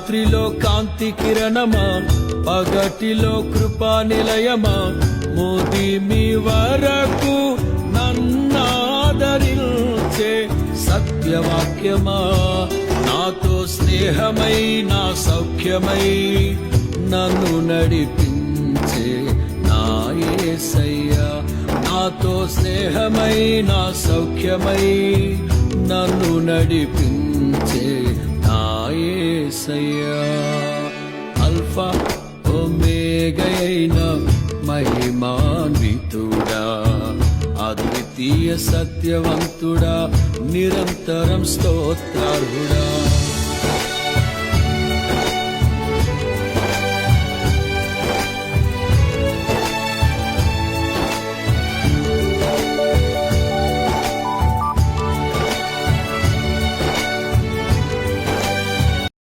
రాత్రిలో కాంతి కిరణమా, పగటిలో కృపా నిలయమా, మోది మీ వరకు నన్నాదరించే సత్యవాక్యమా, నాతో స్నేహమై నా సౌఖ్యమై నన్ను నడిపించే నా యేసయ్యా, నాతో స్నేహమై నా సౌఖ్యమై నన్ను నడిపించే నా యేసయ్యా. అల్ఫా ఒమేగయైన మహిమాన్వితుడా, అద్వితీయ సత్యవంతుడా, నిరంతరం స్తోత్రార్హుడా.